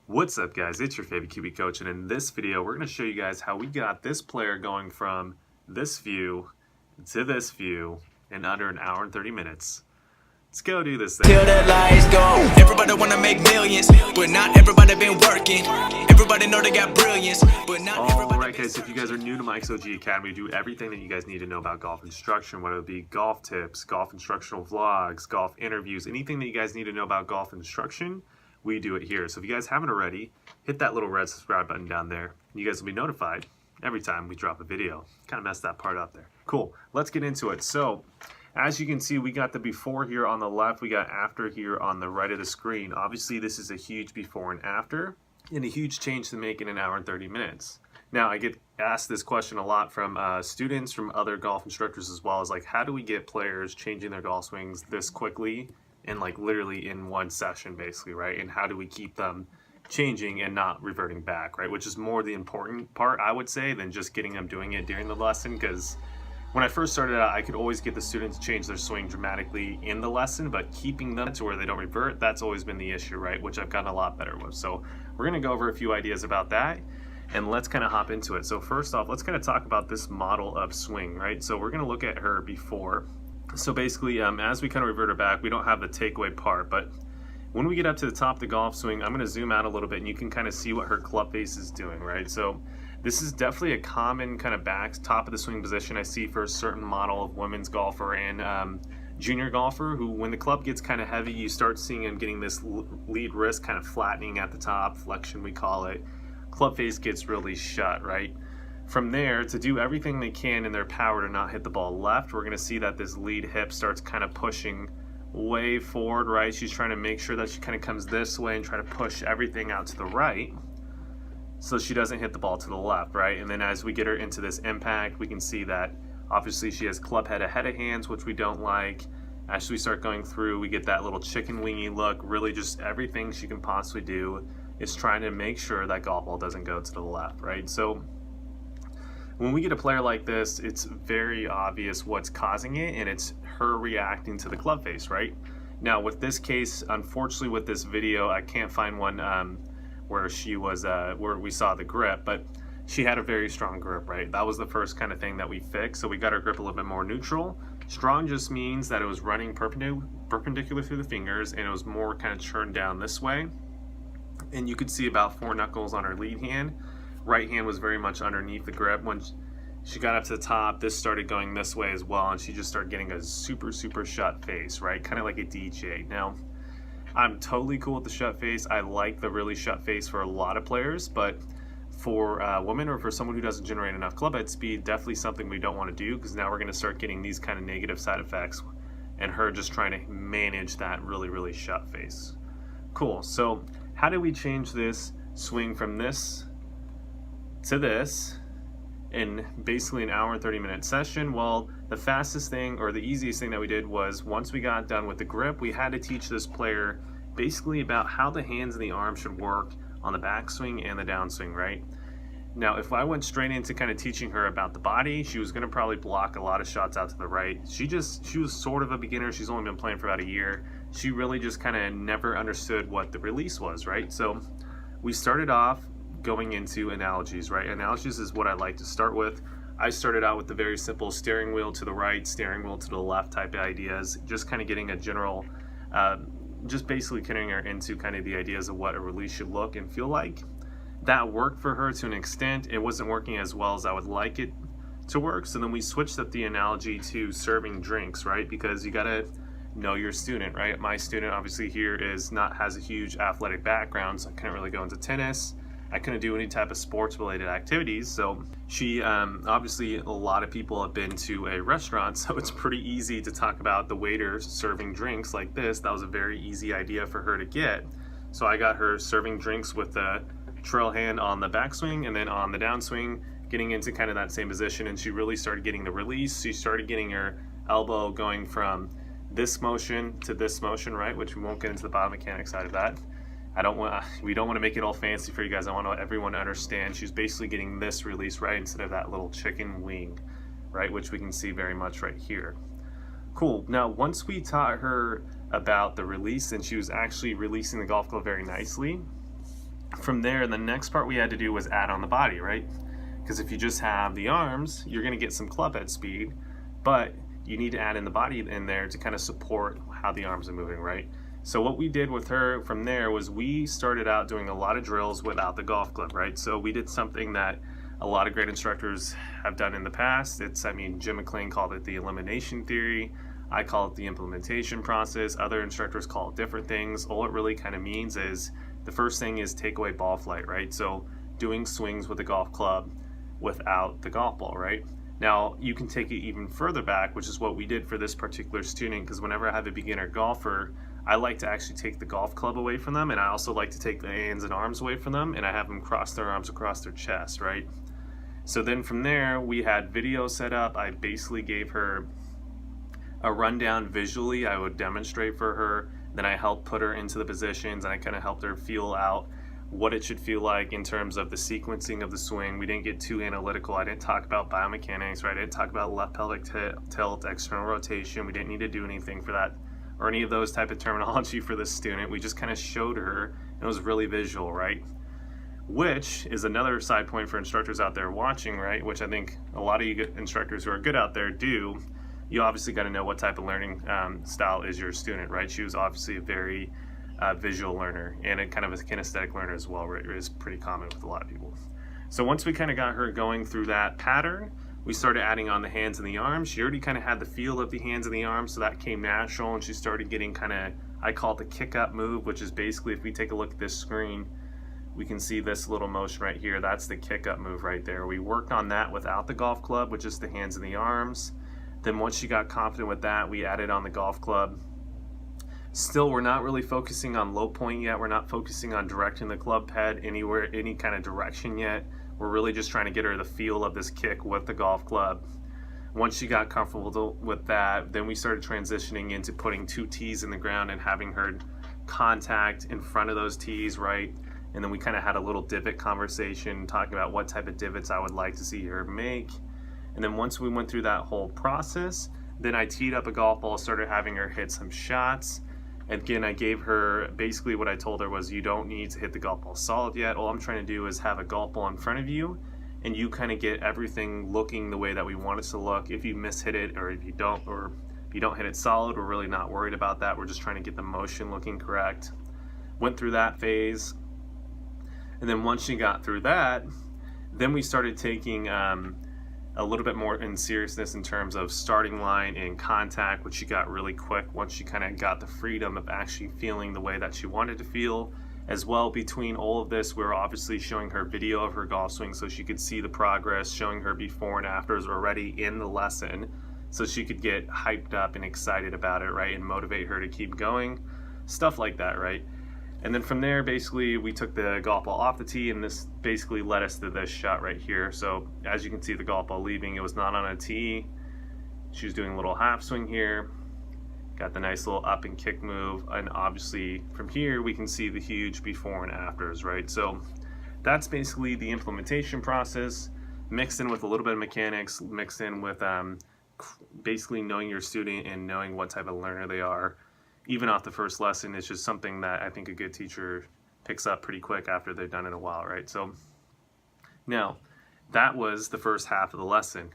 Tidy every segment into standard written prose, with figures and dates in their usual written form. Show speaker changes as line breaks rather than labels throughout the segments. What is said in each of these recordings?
What's up, guys? It's your favorite Kiwicoach, and in this video we're going to show you guys how we got this player going from this view to this view in under an hour and 30 minutes. Let's go do this thing.
Till the lights go. Everybody wanna make millions, but not everybody been working. Everybody know they got brilliance, but not everybody.
Alright guys, if you guys are new to Mike's OG Academy, we do everything that you guys need to know about golf instruction, whether it be golf tips, golf instructional vlogs, golf interviews, anything that you guys need to know about golf instruction, we do it here. So if you guys haven't already, hit that little red subscribe button down there. You guys will be notified every time we drop a video. Kind of messed that part up there. Cool, let's get into it. So as you can see, we got the before here on the left, we got after here on the right of the screen. Obviously this is a huge before and after, and a huge change to make in an hour and 30 minutes. Now I get asked this question a lot from students, from other golf instructors as well, as like, how do we get players changing their golf swings this quickly and like literally in one session basically, right? And how do we keep them changing and not reverting back, right? Which is more the important part, I would say, than just getting them doing it during the lesson, because when I first started out, I could always get the students to change their swing dramatically in the lesson, but keeping them to where they don't revert, that's always been the issue, right? Which I've gotten a lot better with. So we're gonna go over a few ideas about that, and let's kind of hop into it. So first off, let's kind of talk about this model of swing, right? So we're gonna look at her before. So basically, as we kind of revert her back, we don't have the takeaway part, but when we get up to the top of the golf swing, I'm gonna zoom out a little bit and you can kind of see what her club face is doing, right? So this is definitely a common kind of top of the swing position I see for a certain model of women's golfer and junior golfer, who when the club gets kind of heavy, you start seeing them getting this lead wrist kind of flattening at the top, flexion we call it. Club face gets really shut, right? From there, to do everything they can in their power to not hit the ball left, we're gonna see that this lead hip starts kind of pushing way forward, right? She's trying to make sure that she kind of comes this way and try to push everything out to the right so she doesn't hit the ball to the left, right? And then as we get her into this impact, we can see that obviously she has club head ahead of hands, which we don't like. As we start going through, we get that little chicken wingy look. Really just everything she can possibly do is trying to make sure that golf ball doesn't go to the left, right? So when we get a player like this, it's very obvious what's causing it, and it's her reacting to the club face, right? Now with this case, unfortunately with this video, I can't find one where she was, where we saw the grip, but she had a very strong grip, right? That was the first kind of thing that we fixed. So we got her grip a little bit more neutral. Strong just means that it was running perpendicular through the fingers, and it was more kind of turned down this way. And you could see about 4 knuckles on her lead hand. Right hand was very much underneath the grip. When she got up to the top, this started going this way as well, and she just started getting a super shut face, right? Kind of like a DJ. Now, I'm totally cool with the shut face. I like the really shut face for a lot of players, but for women or for someone who doesn't generate enough club head speed, definitely something we don't want to do, because now we're going to start getting these kind of negative side effects and her just trying to manage that really shut face. Cool. So how do we change this swing from this to this in basically an hour and 30-minute session? Well, the fastest thing, or the easiest thing that we did, was once we got done with the grip, we had to teach this player basically about how the hands and the arm should work on the backswing and the downswing, right? Now, if I went straight into kind of teaching her about the body, she was gonna probably block a lot of shots out to the right. She was sort of a beginner. She's only been playing for about a year. She really just kind of never understood what the release was, right? So we started off going into analogies, right? Analogies is what I like to start with. I started out with the very simple steering wheel to the right, steering wheel to the left type of ideas, just kind of getting a general, just basically getting her into kind of the ideas of what a release should look and feel like. That worked for her to an extent. It wasn't working as well as I would like it to work. So then we switched up the analogy to serving drinks, right? Because you gotta know your student, right? My student obviously here has a huge athletic background, so I couldn't really go into tennis. I couldn't do any type of sports related activities. So she, obviously a lot of people have been to a restaurant, so it's pretty easy to talk about the waiter serving drinks like this. That was a very easy idea for her to get. So I got her serving drinks with the trail hand on the backswing, and then on the downswing, getting into kind of that same position, and she really started getting the release. She started getting her elbow going from this motion to this motion, right? Which we won't get into the biomechanics side of that. We don't want to make it all fancy for you guys. I want everyone to understand she's basically getting this release, right, instead of that little chicken wing, right, which we can see very much right here. Cool. Now, once we taught her about the release and she was actually releasing the golf club very nicely, from there, the next part we had to do was add on the body, right? Because if you just have the arms, you're going to get some club head speed, but you need to add in the body in there to kind of support how the arms are moving, right? So what we did with her from there was we started out doing a lot of drills without the golf club, right? So we did something that a lot of great instructors have done in the past. Jim McLean called it the elimination theory. I call it the implementation process. Other instructors call it different things. All it really kind of means is the first thing is take away ball flight, right? So doing swings with a golf club without the golf ball, right? Now, you can take it even further back, which is what we did for this particular student, because whenever I have a beginner golfer, I like to actually take the golf club away from them, and I also like to take the hands and arms away from them, and I have them cross their arms across their chest, right? So then from there, we had video set up. I basically gave her a rundown visually. I would demonstrate for her, then I helped put her into the positions, and I kind of helped her feel out what it should feel like in terms of the sequencing of the swing. We didn't get too analytical. I didn't talk about biomechanics, right? I didn't talk about left pelvic tilt, external rotation. We didn't need to do anything for that or any of those type of terminology for this student. We just kind of showed her, and it was really visual, right? Which is another side point for instructors out there watching, right? Which I think a lot of you instructors who are good out there do. You obviously got to know what type of learning style is your student, right? She was obviously a very visual learner and a kind of a kinesthetic learner as well, right? It is pretty common with a lot of people. So once we kind of got her going through that pattern, we started adding on the hands and the arms. She already kind of had the feel of the hands and the arms, so that came natural, and she started getting kind of, I call it the kick up move, which is basically, if we take a look at this screen, we can see this little motion right here. That's the kick up move right there. We worked on that without the golf club, with just the hands and the arms. Then once she got confident with that, we added on the golf club. Still, we're not really focusing on low point yet. We're not focusing on directing the club head anywhere, any kind of direction yet. We're really just trying to get her the feel of this kick with the golf club. Once she got comfortable with that, then we started transitioning into putting 2 tees in the ground and having her contact in front of those tees, right? And then we kind of had a little divot conversation, talking about what type of divots I would like to see her make. And then once we went through that whole process, then I teed up a golf ball, started having her hit some shots. Again, I gave her, basically what I told her was, you don't need to hit the golf ball solid yet. All I'm trying to do is have a golf ball in front of you, and you kind of get everything looking the way that we want it to look. If you mishit it, or if you don't hit it solid, we're really not worried about that. We're just trying to get the motion looking correct. Went through that phase. And then once she got through that, then we started taking a little bit more in seriousness in terms of starting line and contact, which she got really quick once she kind of got the freedom of actually feeling the way that she wanted to feel. As well, between all of this, we were obviously showing her video of her golf swing so she could see the progress, showing her before and afters already in the lesson so she could get hyped up and excited about it, right, and motivate her to keep going, stuff like that, right? And then from there, basically, we took the golf ball off the tee, and this basically led us to this shot right here. So as you can see, the golf ball leaving, it was not on a tee. She was doing a little half swing here, got the nice little up and kick move, and obviously from here we can see the huge before and afters, right? So that's basically the implementation process, mixed in with a little bit of mechanics, mixed in with basically knowing your student and knowing what type of learner they are. Even off the first lesson, it's just something that I think a good teacher picks up pretty quick after they've done it a while, right? So now, that was the first half of the lesson,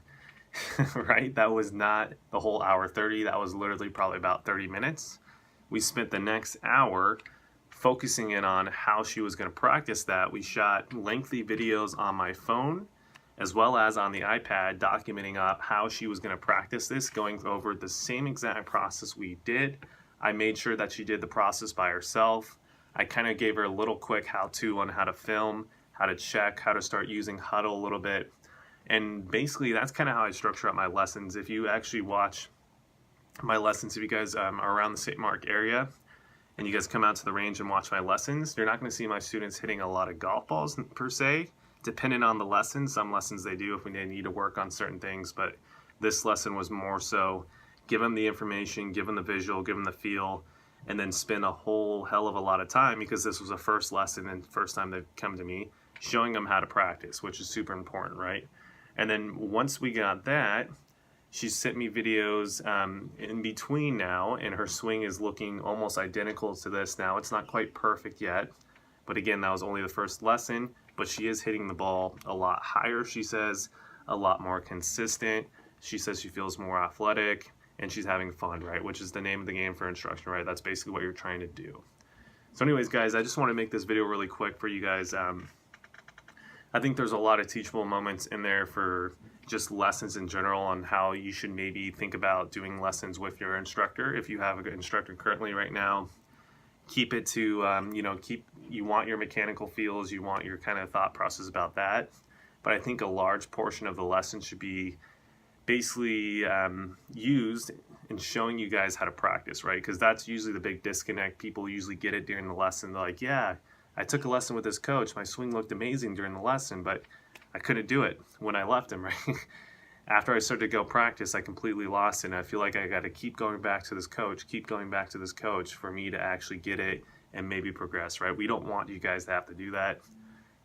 right? That was not the whole hour 30. That was literally probably about 30 minutes. We spent the next hour focusing in on how she was going to practice that. We shot lengthy videos on my phone as well as on the iPad, documenting up how she was going to practice this, going over the same exact process we did. I made sure that she did the process by herself. I kind of gave her a little quick how-to on how to film, how to check, how to start using Huddle a little bit. And basically, that's kind of how I structure out my lessons. If you actually watch my lessons, if you guys are around the St. Mark area, and you guys come out to the range and watch my lessons, you're not going to see my students hitting a lot of golf balls per se, depending on the lesson. Some lessons they do if we need to work on certain things, but this lesson was more so give them the information, give them the visual, give them the feel, and then spend a whole hell of a lot of time, because this was a first lesson and first time they've come to me, showing them how to practice, which is super important, right? And then once we got that, she sent me videos in between now, and her swing is looking almost identical to this now. It's not quite perfect yet, But again, that was only the first lesson, but she is hitting the ball a lot higher, she says, a lot more consistent. She says she feels more athletic and she's having fun, right? Which is the name of the game for instruction, right? That's basically what you're trying to do. So anyways, guys, I just want to make this video really quick for you guys. I think there's a lot of teachable moments in there for just lessons in general on how you should maybe think about doing lessons with your instructor. If you have a good instructor currently right now, keep it to, you want your mechanical feels, you want your kind of thought process about that. But I think a large portion of the lesson should be basically used in showing you guys how to practice, right? Because that's usually the big disconnect. People usually get it during the lesson. They're like, yeah, I took a lesson with this coach. My swing looked amazing during the lesson, but I couldn't do it when I left him, right? After I started to go practice, I completely lost it. And I feel like I got to keep going back to this coach, for me to actually get it and maybe progress, right? We don't want you guys to have to do that.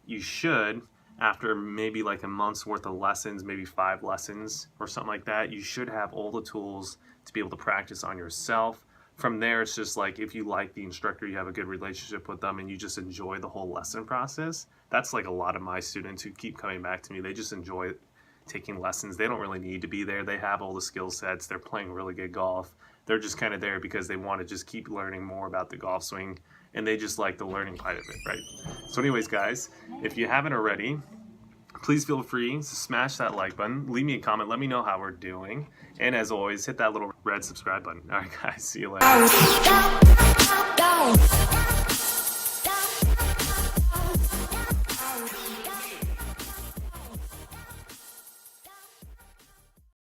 You should, after maybe like a month's worth of lessons, maybe 5 lessons or something like that, you should have all the tools to be able to practice on yourself. From there, it's just like if you like the instructor, you have a good relationship with them, and you just enjoy the whole lesson process. That's like a lot of my students who keep coming back to me. They just enjoy taking lessons. They don't really need to be there. They have all the skill sets. They're playing really good golf. They're just kind of there because they want to just keep learning more about the golf swing, and they just like the learning part of it, right? So anyways, guys, if you haven't already, please feel free to smash that like button, leave me a comment, let me know how we're doing, and as always, hit that little red subscribe button. All right, guys, see you later.